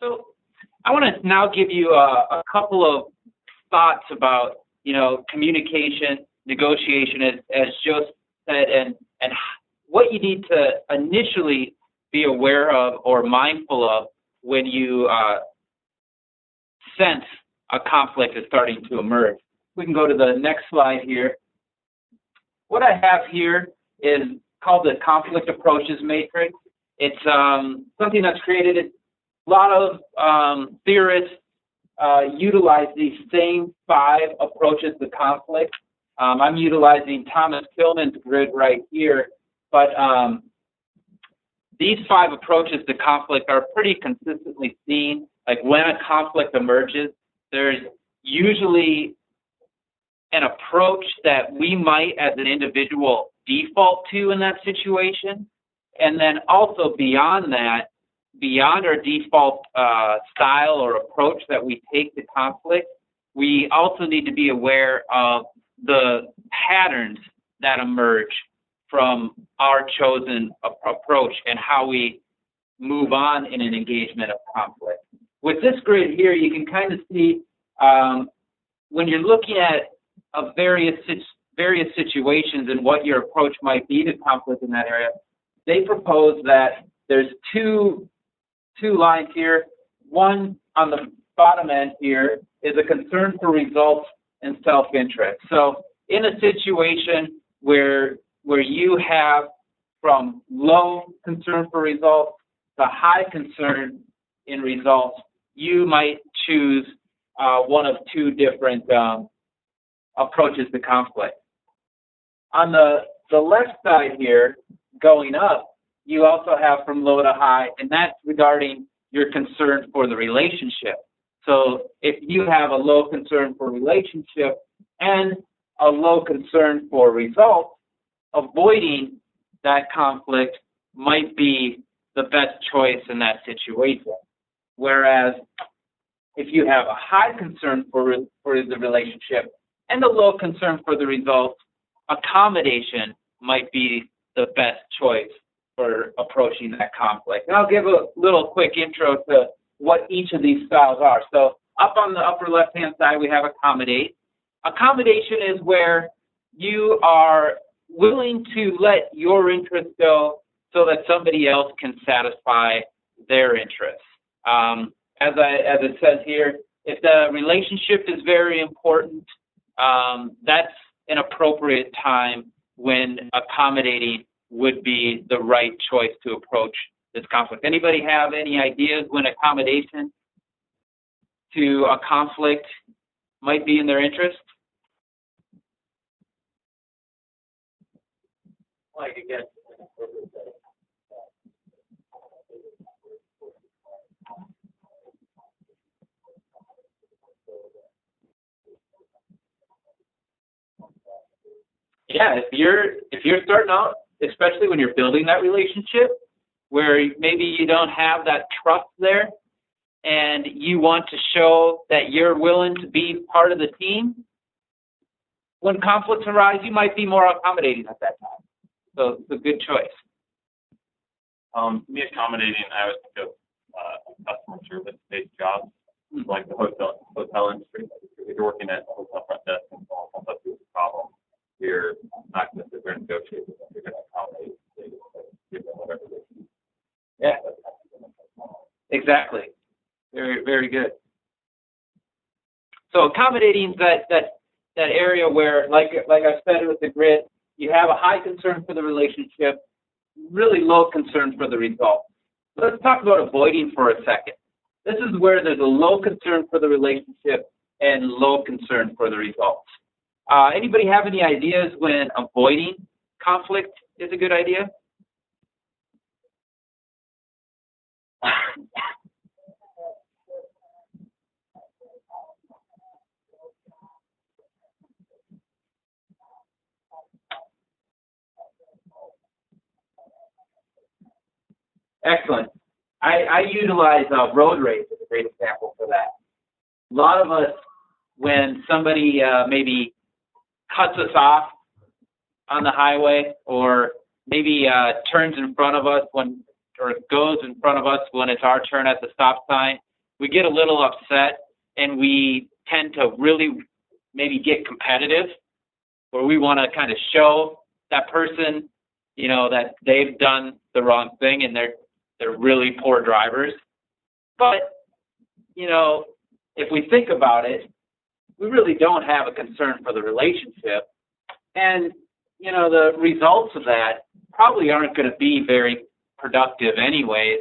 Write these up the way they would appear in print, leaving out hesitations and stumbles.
So I want to now give you a couple of thoughts about, communication, negotiation, as Joe said, and what you need to initially be aware of or mindful of when you sense a conflict is starting to emerge. We can go to the next slide here. What I have here is called the conflict approaches matrix. It's something that's created. A lot of theorists utilize these same 5 approaches to conflict. I'm utilizing Thomas Tillman's grid right here, but these 5 approaches to conflict are pretty consistently seen. Like when a conflict emerges, there's usually an approach that we might, as an individual, default to in that situation. And then also beyond that, beyond our default style or approach that we take to conflict, we also need to be aware of the patterns that emerge from our chosen approach and how we move on in an engagement of conflict. With this grid here, you can kind of see when you're looking at various situations and what your approach might be to conflict in that area. They propose that there's two lines here. One on the bottom end here is a concern for results and self-interest. So in a situation where you have from low concern for results to high concern in results, you might choose one of 2 different approaches to conflict. On the left side here, going up, you also have from low to high, and that's regarding your concern for the relationship. So if you have a low concern for relationship and a low concern for results, avoiding that conflict might be the best choice in that situation. Whereas if you have a high concern for the relationship and a low concern for the results, accommodation might be the best choice for approaching that conflict. And I'll give a little quick intro to what each of these styles are. So up on the upper left-hand side, we have accommodate. Accommodation is where you are willing to let your interests go so that somebody else can satisfy their interests. As it says here, if the relationship is very important, that's an appropriate time when accommodating would be the right choice to approach this conflict. Anybody have any ideas when accommodation to a conflict might be in their interest? Like again. Yeah, if you're starting out, especially when you're building that relationship, where maybe you don't have that trust there, and you want to show that you're willing to be part of the team, when conflicts arise, you might be more accommodating at that time. So it's a good choice. Me accommodating, I would think of customer service-based jobs, like the hotel industry. If you're working at a hotel front desk and someone comes up with a problem, you're not going to sit there and negotiate with them. You're going to accommodate, give them whatever they need. Yeah, exactly. Very, very good. So accommodating that area where, like I said with the grid, you have a high concern for the relationship, really low concern for the result. Let's talk about avoiding for a second. This is where there's a low concern for the relationship and low concern for the results. Anybody have any ideas when avoiding conflict is a good idea? Excellent. I utilize road rage as a great example for that. A lot of us, when somebody maybe cuts us off on the highway, or maybe turns in front of us or goes in front of us when it's our turn at the stop sign, we get a little upset and we tend to really maybe get competitive, where we want to kind of show that person, you know, that they've done the wrong thing and they're really poor drivers. But, you know, if we think about it, we really don't have a concern for the relationship. And, you know, the results of that probably aren't going to be very productive anyways.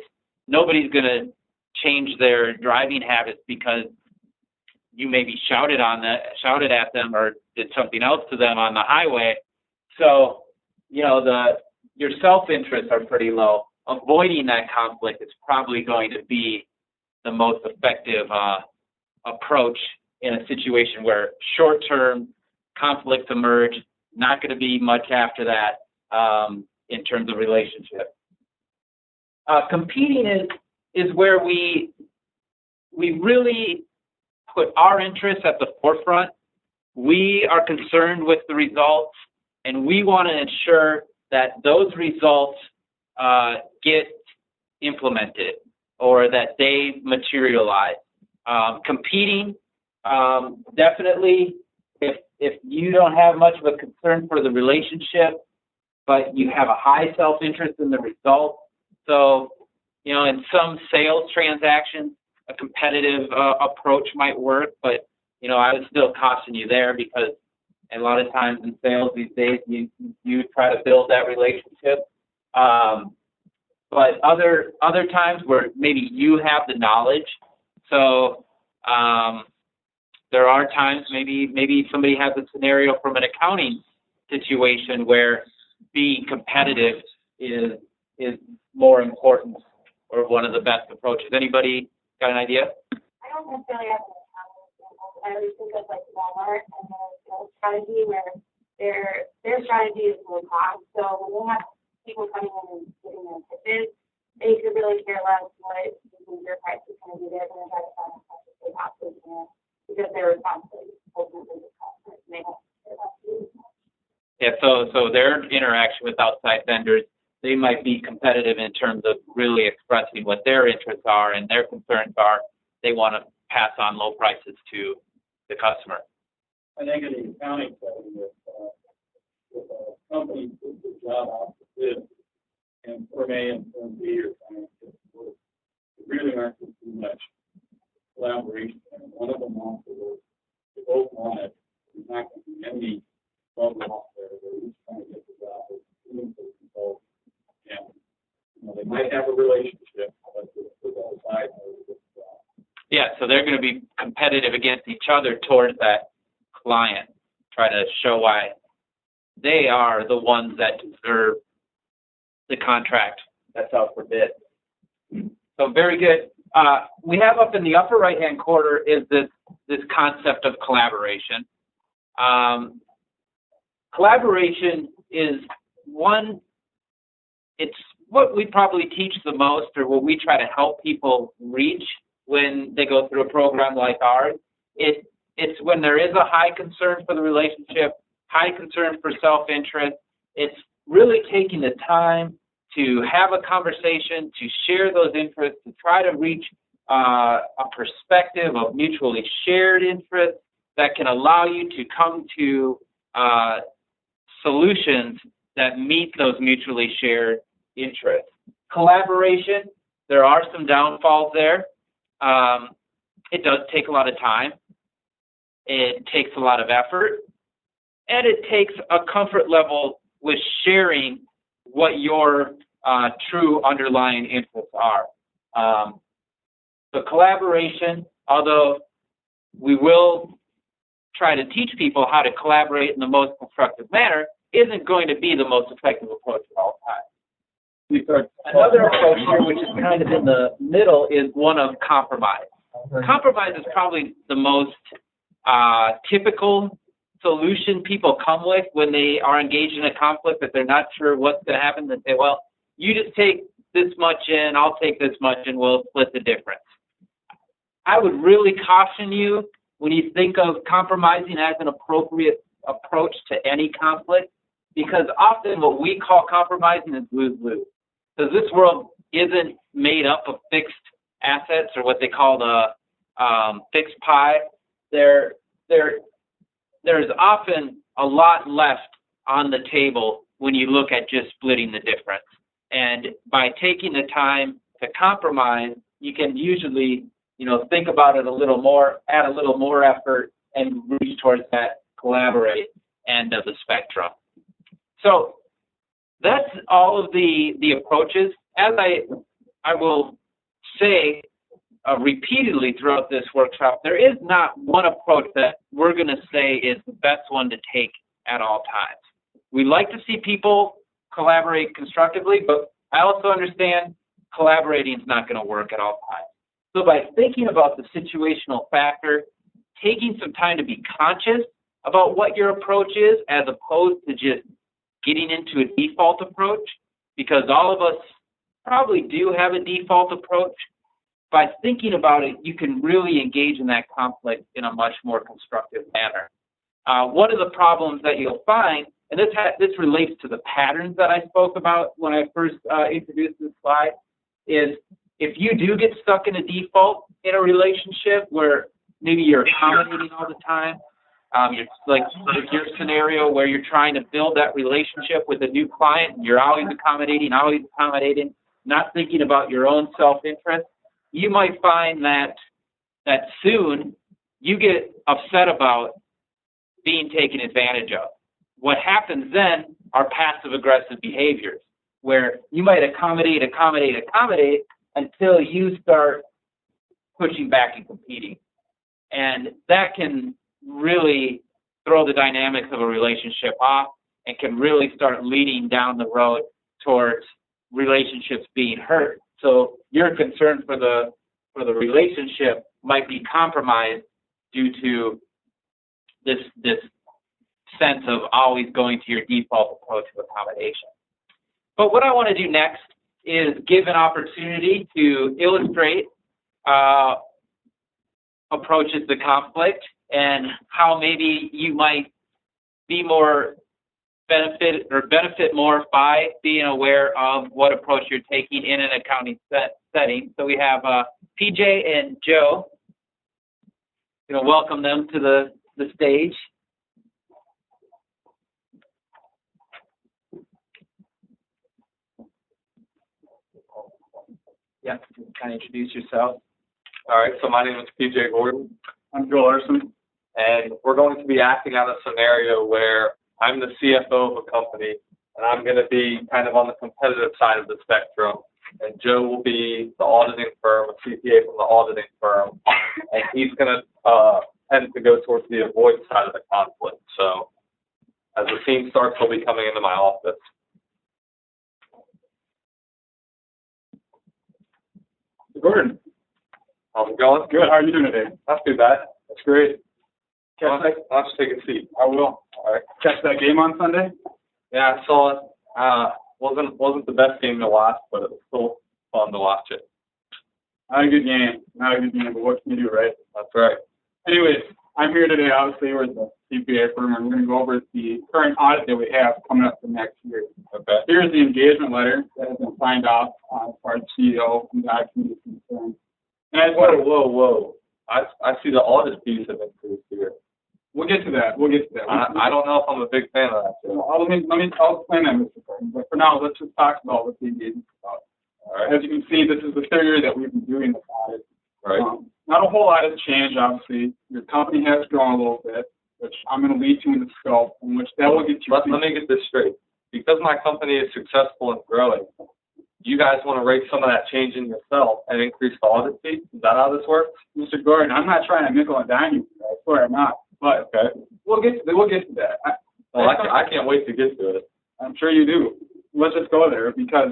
Nobody's going to change their driving habits because you maybe shouted at them or did something else to them on the highway. So, you know, your self-interests are pretty low. Avoiding that conflict is probably going to be the most effective approach in a situation where short-term conflicts emerge. Not going to be much after that in terms of relationship. Competing is where we really put our interests at the forefront. We are concerned with the results, and we want to ensure that those results get implemented or that they materialize. Competing, definitely, if you don't have much of a concern for the relationship, but you have a high self-interest in the result. So, you know, in some sales transactions, a competitive approach might work, but, you know, I would still caution you there because a lot of times in sales these days, you try to build that relationship. But other times where maybe you have the knowledge, so there are times maybe somebody has a scenario from an accounting situation where being competitive is more important or one of the best approaches. Anybody got an idea? I don't necessarily have an accounting example. I always think of like Walmart and their sales strategy where their strategy is low cost. So when they have people coming in and giving them pitches, they could really care less what their price is going to be. They're going to try to find as much as they possibly can because they're responsible ultimately with customers and they don't care about you. Yeah, so their interaction with outside vendors, they might be competitive in terms of really expressing what their interests are and their concerns are. They want to pass on low prices to the customer. I think in the accounting setting, if a company puts a job out for bid, and Firm A and Firm B are trying to work, there really aren't too much collaboration. And one of them wants to work, they both want it. There's not going to be any bubble out there. They're each trying to get the job. And you know, they might have a relationship, but the other side knows the job. Yeah, so they're going to be competitive against each other towards that client, try to show why they are the ones that deserve the contract that's out for bid. So very good. We have up in the upper right-hand corner is this concept of collaboration. Collaboration is one, it's what we probably teach the most or what we try to help people reach when they go through a program like ours. It's when there is a high concern for the relationship, high concern for self-interest. It's really taking the time to have a conversation, to share those interests, to try to reach a perspective of mutually shared interests that can allow you to come to solutions that meet those mutually shared interests. Collaboration, there are some downfalls there. It does take a lot of time. It takes a lot of effort. And it takes a comfort level with sharing what your true underlying interests are. So collaboration, although we will try to teach people how to collaborate in the most constructive manner, isn't going to be the most effective approach at all times. Another approach here, which is kind of in the middle, is one of compromise. Compromise is probably the most typical solution people come with when they are engaged in a conflict that they're not sure what's going to happen. They say, well, you just take this much in, I'll take this much, and we'll split the difference. I would really caution you when you think of compromising as an appropriate approach to any conflict, because often what we call compromising is lose-lose. Because this world isn't made up of fixed assets, or what they call the fixed pie, there's often a lot left on the table when you look at just splitting the difference. And by taking the time to compromise, you can usually, think about it a little more, add a little more effort, and reach towards that collaborate end of the spectrum. So that's all of the approaches. As I will say repeatedly throughout this workshop, there is not one approach that we're going to say is the best one to take at all times. We like to see people collaborate constructively, but I also understand collaborating is not going to work at all times. So by thinking about the situational factor, taking some time to be conscious about what your approach is, as opposed to just getting into a default approach, because all of us probably do have a default approach. By thinking about it, you can really engage in that conflict in a much more constructive manner. One of the problems that you'll find, and this relates to the patterns that I spoke about when I first introduced this slide, is if you do get stuck in a default in a relationship where maybe you're accommodating all the time, it's like your scenario where you're trying to build that relationship with a new client, and you're always accommodating, not thinking about your own self-interest, you might find that soon you get upset about being taken advantage of. What happens then are passive-aggressive behaviors, where you might accommodate until you start pushing back and competing. And that can really throw the dynamics of a relationship off and can really start leading down the road towards relationships being hurt. So your concern for the relationship might be compromised due to this sense of always going to your default approach of accommodation. But what I want to do next is give an opportunity to illustrate approaches to conflict and how maybe you might be more benefit more by being aware of what approach you're taking in an accounting setting. So we have PJ and Joe. I'm going to welcome them to the stage. Yeah, kind of introduce yourself. All right, so my name is PJ Gordon. I'm Joe Larson. And we're going to be acting out a scenario where I'm the CFO of a company, and I'm going to be kind of on the competitive side of the spectrum, and Joe will be the auditing firm, a CPA from the auditing firm, and he's going to tend to go towards the avoid side of the conflict. So as the scene starts, he'll be coming into my office. Gordon. How's it going? Good. How are you doing today? Not too bad. That's great. Why don't you take a seat? I will. All right. Catch that game on Sunday? Yeah, I saw it. Wasn't the best game to watch, but it was still fun to watch it. Not a good game, but what can you do, right? That's right. Anyways, I'm here today, obviously, with the CPA firm, and we're going to go over the current audit that we have coming up for next year. Okay. Here's the engagement letter that has been signed off by the CEO and document is concerned. And I just want to, Whoa. I see the audit fees have increased here. we'll get to that. I don't know if I'm a big fan of that. So. I'll explain that, Mr. Gordon. But for now, let's just talk about what the engagement is about. All right. As you can see, this is the third year that we've been doing this audit. Right. Not a whole lot has changed, obviously. Your company has grown a little bit, which I'm going to lead you in the scope, in which that will get you. Let me get this straight. Because my company is successful and growing, you guys want to rate some of that change in yourself and increase the audit fee? Is that how this works? Mr. Gordon, I'm not trying to nickel and dime you. I swear I'm not. But okay, we'll get to that. I can't wait to get to it. I'm sure you do. Let's just go there because,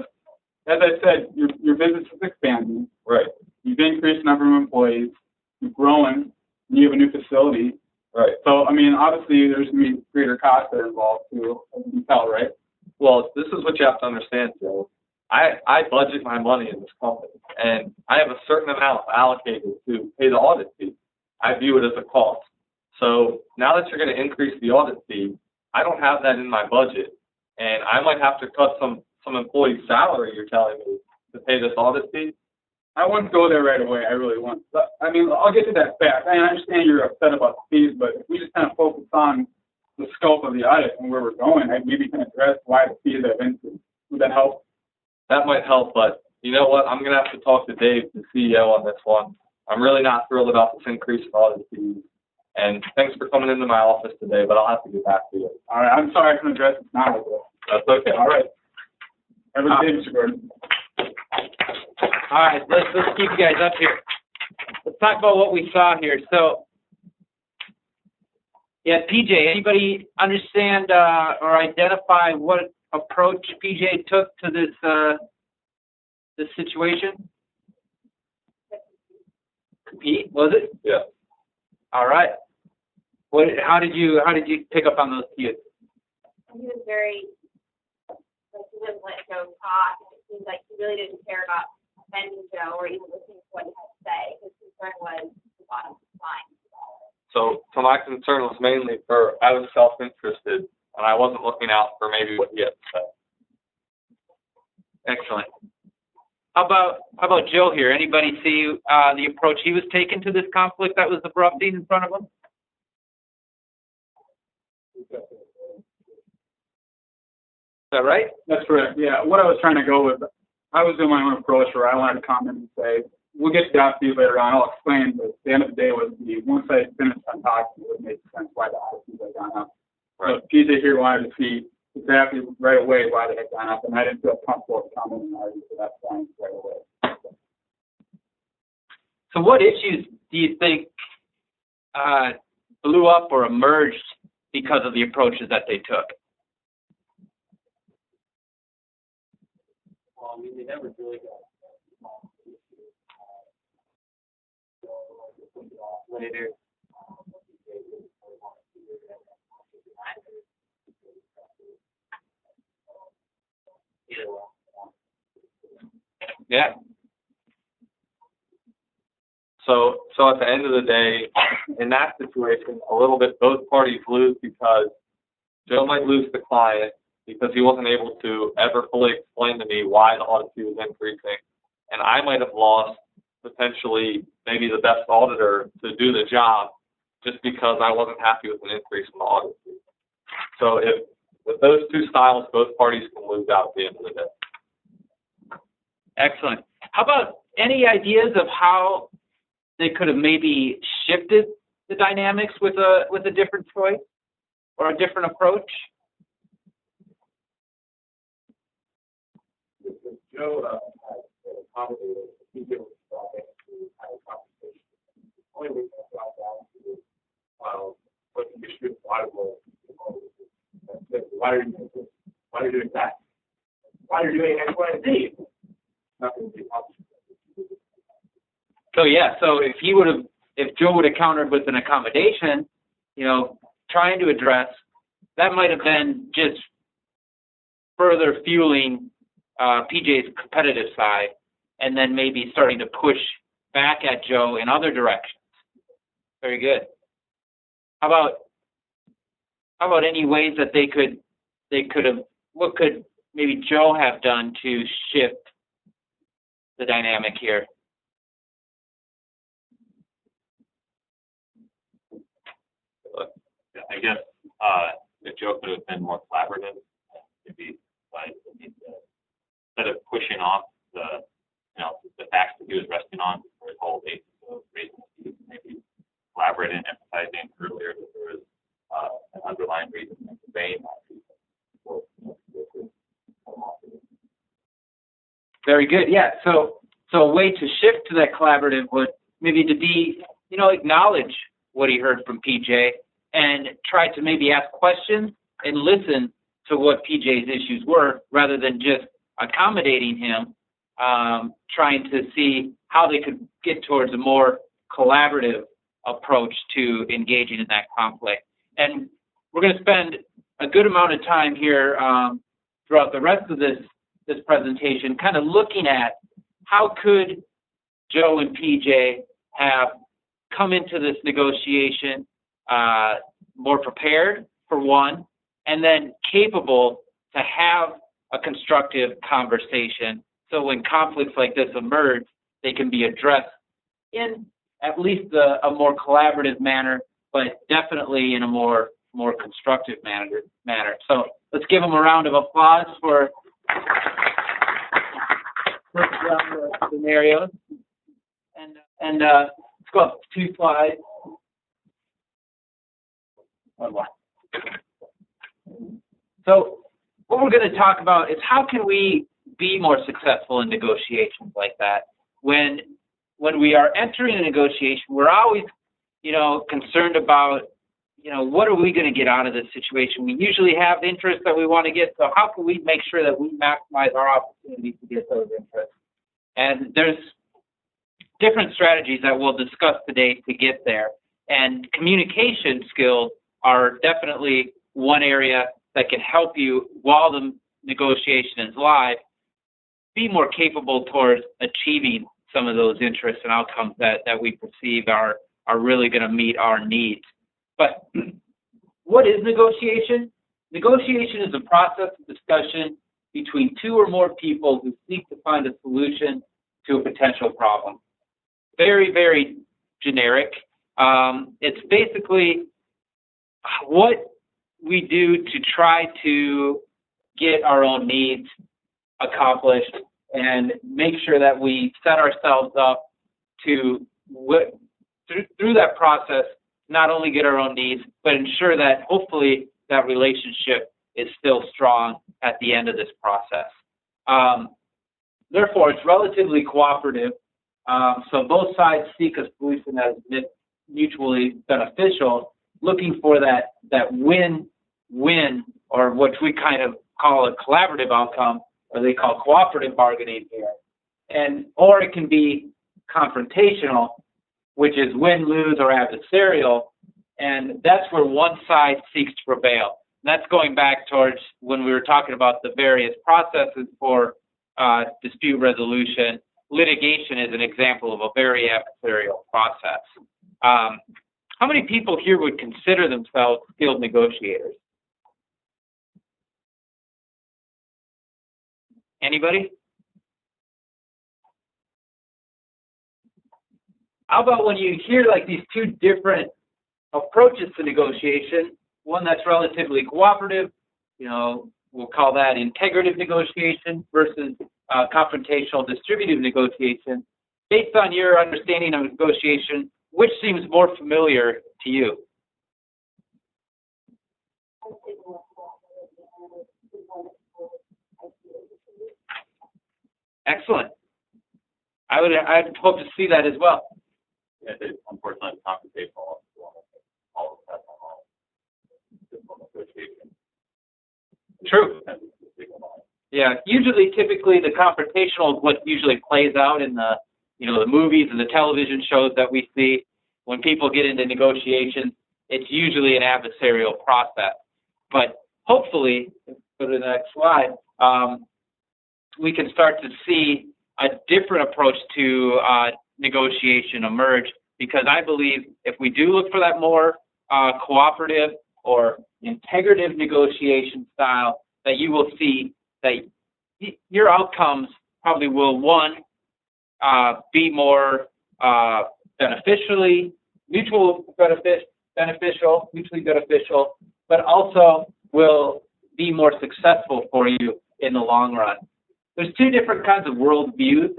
as I said, your business is expanding. Right. You've increased the number of employees. You've grown. And you have a new facility. Right. So, I mean, obviously, there's going to be greater costs that are involved too, as you can tell, right? Well, this is what you have to understand, Joe. I budget my money in this company, and I have a certain amount allocated to pay the audit fee. I view it as a cost. So now that you're going to increase the audit fee, I don't have that in my budget, and I might have to cut some employee's salary, you're telling me, to pay this audit fee. I wouldn't go there right away. I really wouldn't. But, I mean, I'll get to that fact. I understand you're upset about the fees, but if we just kind of focus on the scope of the audit and where we're going, I maybe can address why the fees have increased. Would that help? That might help, but you know what? I'm going to have to talk to Dave, the CEO, on this one. I'm really not thrilled about this increase in audit fees. And thanks for coming into my office today, but I'll have to get back to you. All right. I'm sorry I can address it now. That's okay. All right. Have a good day, Mr. Gordon. All right, let's keep you guys up here. Let's talk about what we saw here. So, yeah, PJ, anybody understand or identify what approach PJ took to this situation? Compete, was it? Yeah. All right. How did you pick up on those cues? He was very, like, he wouldn't let Joe talk. It seems like he really didn't care about offending Joe or even listening to what he had to say. His concern was the bottom line. So my concern was mainly I was self-interested, and I wasn't looking out for maybe what he had to say. Excellent. How about Joe here? Anybody see the approach he was taking to this conflict that was erupting in front of him? Is that right? That's correct. Yeah. What I was trying to go with, I was doing my own approach where I wanted to comment and say, we'll get to the fees later on. I'll explain, but at the end of the day, once I finished on talking, it would make sense why the fees had gone up. Right. So PJ here wanted to see exactly right away why they had gone up, and I didn't feel comfortable commenting on it, so that's fine right away. So what issues do you think blew up or emerged because of the approaches that they took? Well, I mean, they never really got later. Yeah. So at the end of the day, in that situation, a little bit both parties lose because Joe might lose the client because he wasn't able to ever fully explain to me why the audit fee was increasing, and I might have lost potentially maybe the best auditor to do the job just because I wasn't happy with an increase in the audit fee. So if with those two styles, both parties can lose out at the end of the day. Excellent. How about any ideas of how they could have maybe shifted the dynamics with a different choice or a different approach? Joe accommodated. He did had a conversation. Only we can drop down to what the issue of why are you doing this? Why are you doing that? Why are you doing X, Y, and Z? Nothing to be possible. So yeah, so if Joe would have countered with an accommodation, trying to address, that might have been just further fueling PJ's competitive side, and then maybe starting to push back at Joe in other directions. Very good. How about any ways that they could have, what could maybe Joe have done to shift the dynamic here? I guess if Joe could have been more collaborative, maybe instead of pushing off the facts that he was resting on for his whole basis of raising fees, maybe collaborating and emphasizing earlier that there was an underlying reason and conveying that reason. Very good. Yeah. So a way to shift to that collaborative would maybe to be, acknowledge what he heard from PJ and try to maybe ask questions and listen to what PJ's issues were rather than just accommodating him, trying to see how they could get towards a more collaborative approach to engaging in that conflict. And we're going to spend a good amount of time here throughout the rest of this presentation kind of looking at how could Joe and PJ have come into this negotiation more prepared, for one, and then capable to have a constructive conversation. So when conflicts like this emerge, they can be addressed in at least a more collaborative manner, but definitely in a more constructive manner. So let's give them a round of applause for first round of scenarios. And let's go up 2 slides. One more. So what we're going to talk about is how can we be more successful in negotiations like that. When we are entering a negotiation, we're always, concerned about, what are we going to get out of this situation? We usually have interests that we want to get, so how can we make sure that we maximize our opportunity to get those interests? And there's different strategies that we'll discuss today to get there. And communication skills are definitely one area that can help you while the negotiation is live, be more capable towards achieving some of those interests and outcomes that we perceive are really going to meet our needs. But what is negotiation? Negotiation is a process of discussion between 2 or more people who seek to find a solution to a potential problem. Very, very generic. It's basically what we do to try to get our own needs accomplished and make sure that we set ourselves up to, through that process, not only get our own needs, but ensure that hopefully that relationship is still strong at the end of this process. Therefore, it's relatively cooperative. So both sides seek a solution that is mutually beneficial, looking for that win-win, or what we kind of call a collaborative outcome, or they call cooperative bargaining here. Or it can be confrontational, which is win-lose or adversarial, and that's where one side seeks to prevail. And that's going back towards when we were talking about the various processes for dispute resolution. Litigation is an example of a very adversarial process. How many people here would consider themselves skilled negotiators? Anybody? How about when you hear like these 2 different approaches to negotiation, one that's relatively cooperative, we'll call that integrative negotiation, versus confrontational distributive negotiation. Based on your understanding of negotiation, which seems more familiar to you? Excellent. I'd hope to see that as well. Yeah, unfortunately, confrontational all of that negotiation. True. Yeah, typically the confrontational is what usually plays out in the movies and the television shows that we see. When people get into negotiations, it's usually an adversarial process. But hopefully, go to the next slide, we can start to see a different approach to negotiation emerge, because I believe if we do look for that more cooperative or integrative negotiation style, that you will see that your outcomes probably will, one, be more mutually beneficial, but also will be more successful for you in the long run. There's 2 different kinds of worldviews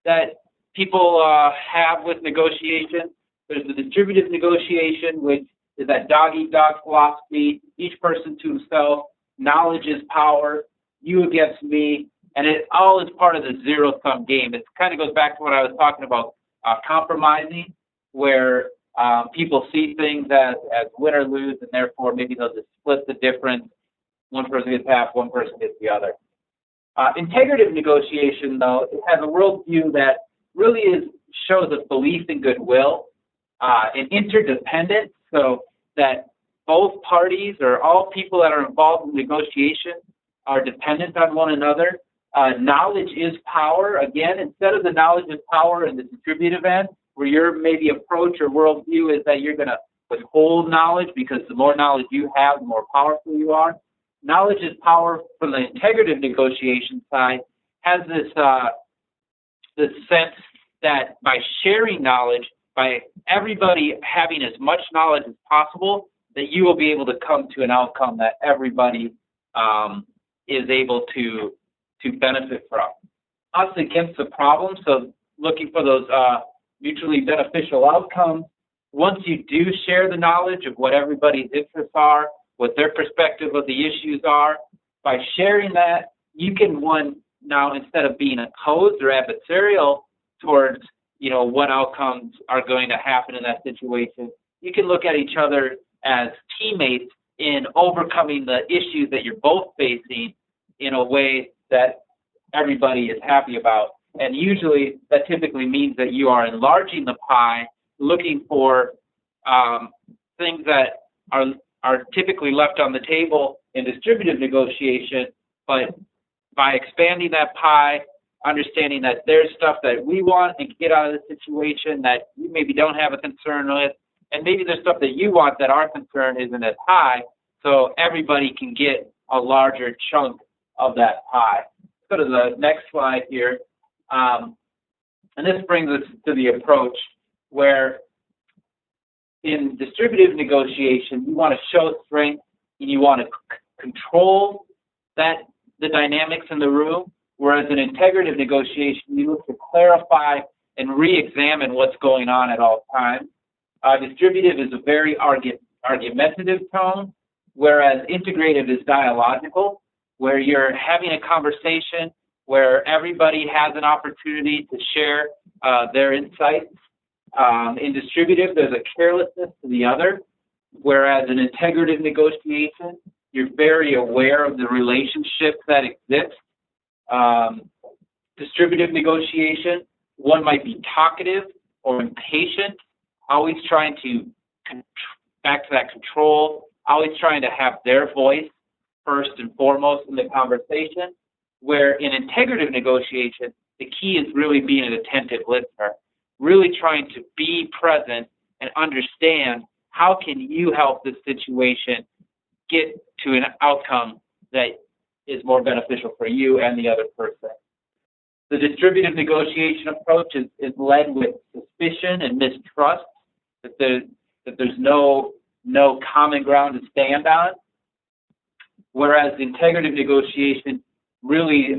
that people have with negotiation. There's the distributive negotiation, which is that dog-eat-dog philosophy, each person to himself, knowledge is power, you against me, and it all is part of the zero-sum game. It kind of goes back to what I was talking about, compromising, where people see things as win or lose, and therefore maybe they'll just split the difference. One person gets half, one person gets the other. Integrative negotiation, though, it has a worldview that really shows a belief in goodwill, and interdependence, so that both parties or all people that are involved in negotiation are dependent on one another. Knowledge is power. Again, instead of the knowledge is power in the distributive end, where your maybe approach or worldview is that you're going to withhold knowledge because the more knowledge you have, the more powerful you are. Knowledge is power from the integrative negotiation side has this sense that by sharing knowledge, by everybody having as much knowledge as possible, that you will be able to come to an outcome that everybody is able to benefit from. Us against the problem, so looking for those mutually beneficial outcomes. Once you do share the knowledge of what everybody's interests are, what their perspective of the issues are, by sharing that, you can, now instead of being opposed or adversarial towards, what outcomes are going to happen in that situation, you can look at each other as teammates in overcoming the issues that you're both facing in a way that everybody is happy about. And usually that typically means that you are enlarging the pie, looking for things that are typically left on the table in distributive negotiation, but by expanding that pie, understanding that there's stuff that we want and get out of the situation that you maybe don't have a concern with, and maybe there's stuff that you want that our concern isn't as high, so everybody can get a larger chunk of that pie. Let's go to the next slide here. And this brings us to the approach where in distributive negotiation, you want to show strength and you want to control the dynamics in the room, whereas in integrative negotiation, you look to clarify and re-examine what's going on at all times. Distributive is a very argumentative tone, whereas integrative is dialogical, where you're having a conversation where everybody has an opportunity to share their insights. In distributive, there's a carelessness to the other, whereas in integrative negotiation, you're very aware of the relationships that exist. Distributive negotiation, one might be talkative or impatient, always trying to, back to that control, always trying to have their voice first and foremost in the conversation, where in integrative negotiation, the key is really being an attentive listener, really trying to be present and understand how can you help this situation get to an outcome that is more beneficial for you and the other person. The distributive negotiation approach is led with suspicion and mistrust, that there's no common ground to stand on, whereas integrative negotiation really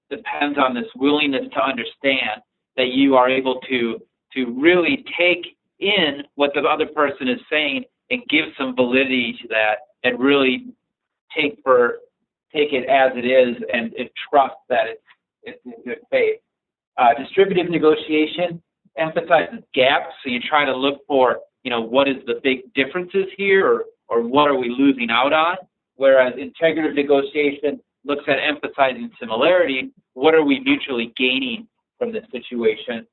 depends on this willingness to understand that you are able to really take in what the other person is saying and give some validity to that and really take it as it is and trust that it's in good faith. Distributive negotiation emphasizes gaps, so you try to look for, what is the big differences here or what are we losing out on, whereas integrative negotiation looks at emphasizing similarity, what are we mutually gaining from this situation.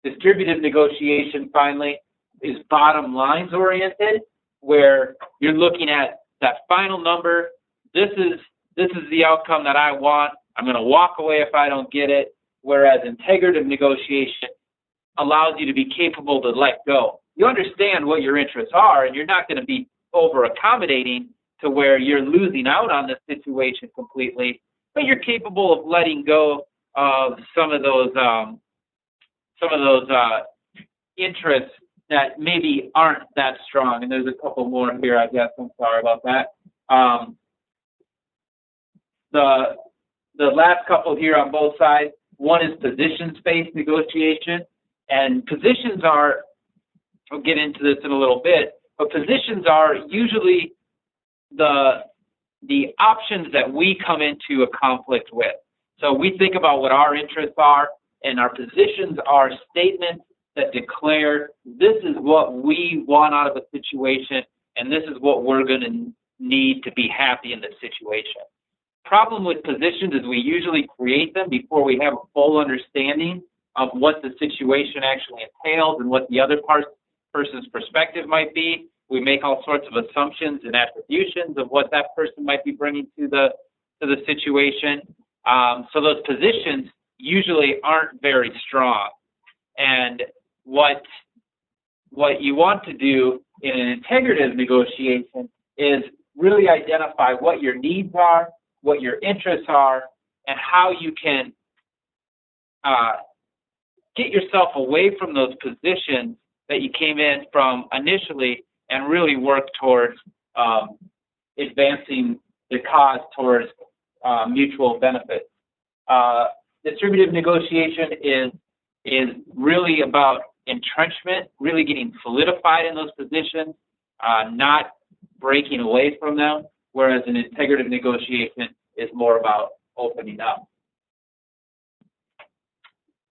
Distributive negotiation, finally, is bottom lines oriented, where you're looking at that final number. This is the outcome that I want. I'm going to walk away if I don't get it. Whereas integrative negotiation allows you to be capable to let go. You understand what your interests are, and you're not going to be over accommodating to where you're losing out on the situation completely, but you're capable of letting go of some of those interests that maybe aren't that strong. And there's a couple more here, I guess. I'm sorry about that. The last couple here on both sides, one is position-based negotiation, and positions are, I'll get into this in a little bit, but positions are usually the options that we come into a conflict with. So we think about what our interests are, and our positions are statements that declare this is what we want out of a situation, and this is what we're going to need to be happy in this situation. Problem with positions is we usually create them before we have a full understanding of what the situation actually entails and what the other person's perspective might be. We make all sorts of assumptions and attributions of what that person might be bringing to the situation. So those positions usually aren't very strong. And what you want to do in an integrative negotiation is really identify what your needs are, what your interests are, and how you can get yourself away from those positions that you came in from initially and really work towards advancing the cause towards mutual benefit. Distributive negotiation is really about entrenchment, really getting solidified in those positions, not breaking away from them, whereas an integrative negotiation is more about opening up.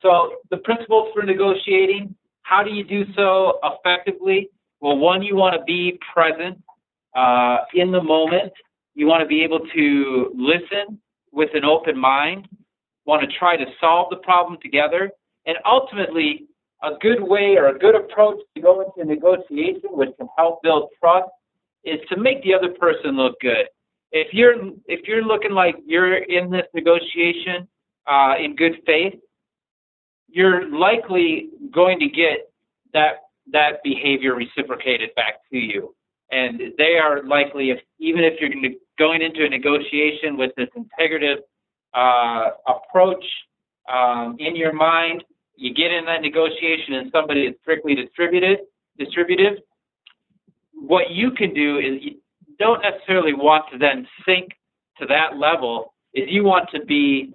So the principles for negotiating, how do you do so effectively? Well, one, you want to be present in the moment. You want to be able to listen with an open mind, want to try to solve the problem together, and ultimately, a good way or a good approach to go into negotiation, which can help build trust, is to make the other person look good. If you're looking like you're in this negotiation in good faith, you're likely going to get that behavior reciprocated back to you. And they are likely, even if you're going into a negotiation with this integrative approach in your mind, you get in that negotiation and somebody is strictly distributive, what you can do is you don't necessarily want to then sink to that level, is you want to be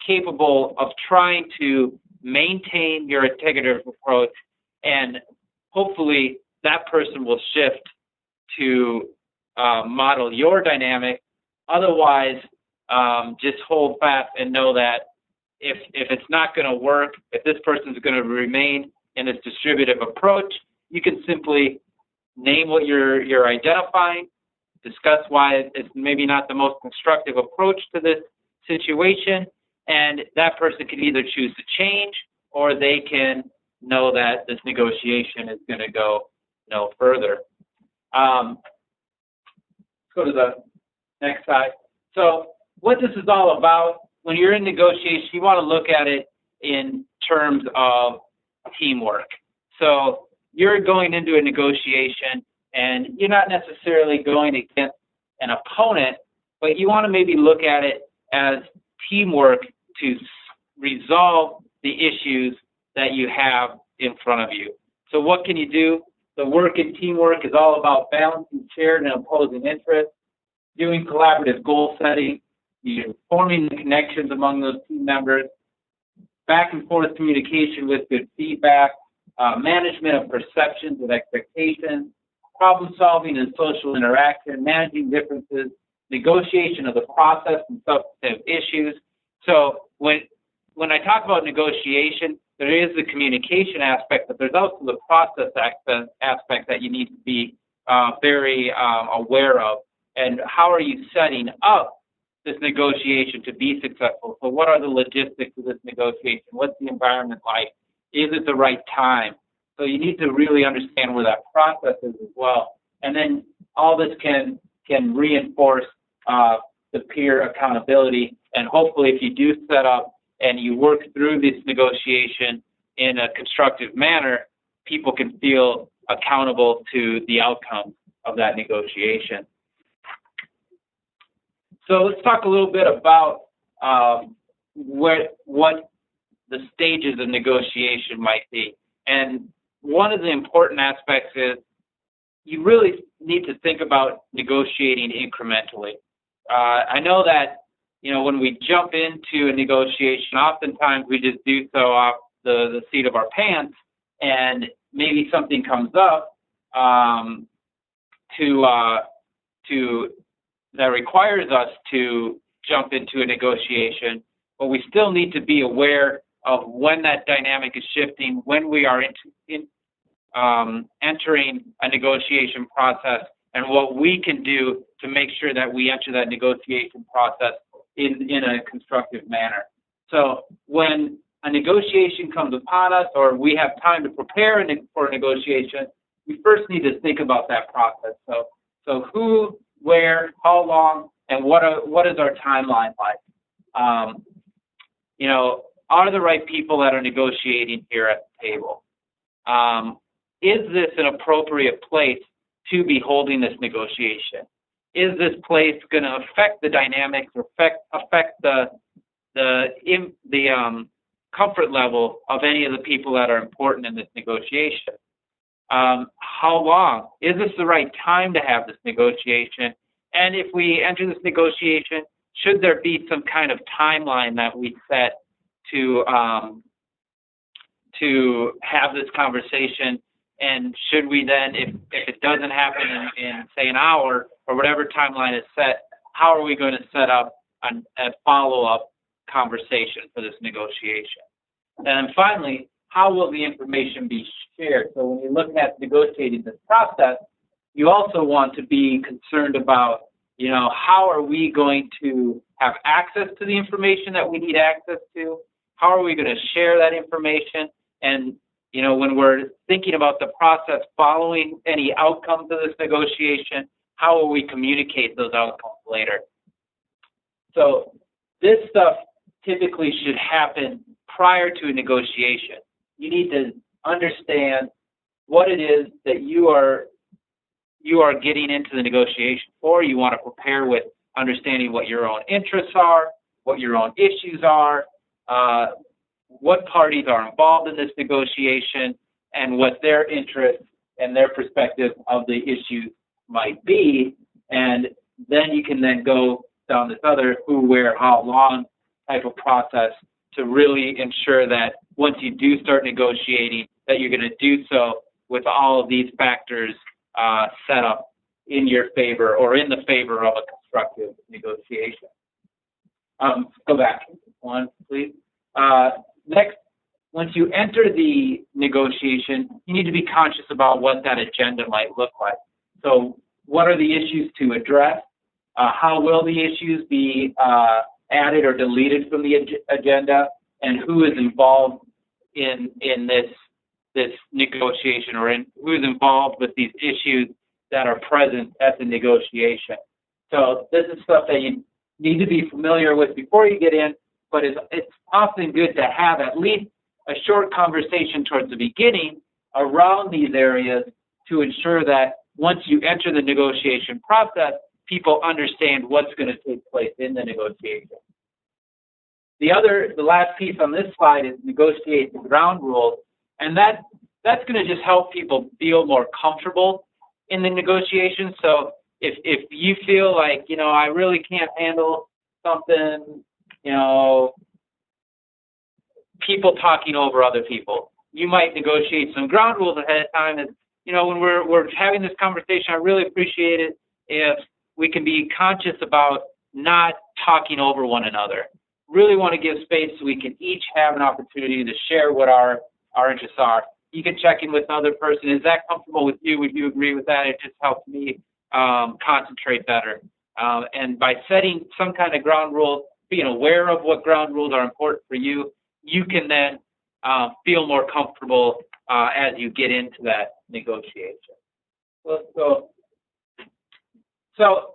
capable of trying to maintain your integrative approach, and hopefully that person will shift to model your dynamic. Otherwise, just hold fast and know that if it's not going to work, if this person's going to remain in this distributive approach, you can simply name what you're identifying, discuss why it's maybe not the most constructive approach to this situation, and that person can either choose to change or they can know that this negotiation is going to go no further. Let's go to the next slide. So what this is all about, when you're in negotiation, you want to look at it in terms of teamwork. So you're going into a negotiation and you're not necessarily going against an opponent, but you want to maybe look at it as teamwork to resolve the issues that you have in front of you. So what can you do? The work in teamwork is all about balancing shared and opposing interests, doing collaborative goal setting, forming the connections among those team members, back and forth communication with good feedback, management of perceptions and expectations, problem solving and social interaction, managing differences, negotiation of the process and substantive issues. So when I talk about negotiation, there is the communication aspect, but there's also the process aspect that you need to be very aware of. And how are you setting up this negotiation to be successful? So what are the logistics of this negotiation? What's the environment like? Is it the right time? So you need to really understand where that process is as well. And then all this can reinforce the peer accountability. And hopefully if you do set up and you work through this negotiation in a constructive manner, people can feel accountable to the outcome of that negotiation. So let's talk a little bit about what the stages of negotiation might be. And one of the important aspects is you really need to think about negotiating incrementally. I know that, when we jump into a negotiation, oftentimes we just do so off the seat of our pants, and maybe something comes up that requires us to jump into a negotiation, but we still need to be aware of when that dynamic is shifting, when we are entering a negotiation process, and what we can do to make sure that we enter that negotiation process in a constructive manner. So when a negotiation comes upon us, or we have time to prepare for a negotiation, we first need to think about that process. So who, where, how long, and what is our timeline like? Are the right people that are negotiating here at the table? Is this an appropriate place to be holding this negotiation? Is this place going to affect the dynamics, or affect the comfort level of any of the people that are important in this negotiation. How long? Is this the right time to have this negotiation? And if we enter this negotiation, should there be some kind of timeline that we set to have this conversation? And should we then, if it doesn't happen in say an hour or whatever timeline is set, how are we going to set up a follow-up conversation for this negotiation? And then finally, how will the information be shared? So when you look at negotiating this process, you also want to be concerned about, how are we going to have access to the information that we need access to? How are we going to share that information? And, when we're thinking about the process following any outcomes of this negotiation, how will we communicate those outcomes later? So this stuff typically should happen prior to a negotiation. You need to understand what it is that you are getting into the negotiation for. You want to prepare with understanding what your own interests are, what your own issues are, what parties are involved in this negotiation, and what their interests and their perspective of the issue might be. And then you can then go down this other who, where, how long type of process to really ensure that once you do start negotiating, that you're going to do so with all of these factors set up in your favor or in the favor of a constructive negotiation. Go back one, please. Next, once you enter the negotiation, you need to be conscious about what that agenda might look like. So what are the issues to address? How will the issues be added or deleted from the agenda? And who is involved in this negotiation, or who is involved with these issues that are present at the negotiation? So this is stuff that you need to be familiar with before you get in, but it's often good to have at least a short conversation towards the beginning around these areas to ensure that once you enter the negotiation process, people understand what's going to take place in the negotiation. The last piece on this slide is negotiate the ground rules, and that's going to just help people feel more comfortable in the negotiation. So if you feel like, I really can't handle something, people talking over other people, you might negotiate some ground rules ahead of time. And, when we're having this conversation, I really appreciate it if we can be conscious about not talking over one another. Really want to give space so we can each have an opportunity to share what our interests are. You can check in with the other person. Is that comfortable with you? Would you agree with that? It just helps me concentrate better. And by setting some kind of ground rules, being aware of what ground rules are important for you, you can then feel more comfortable as you get into that negotiation. Let's go. So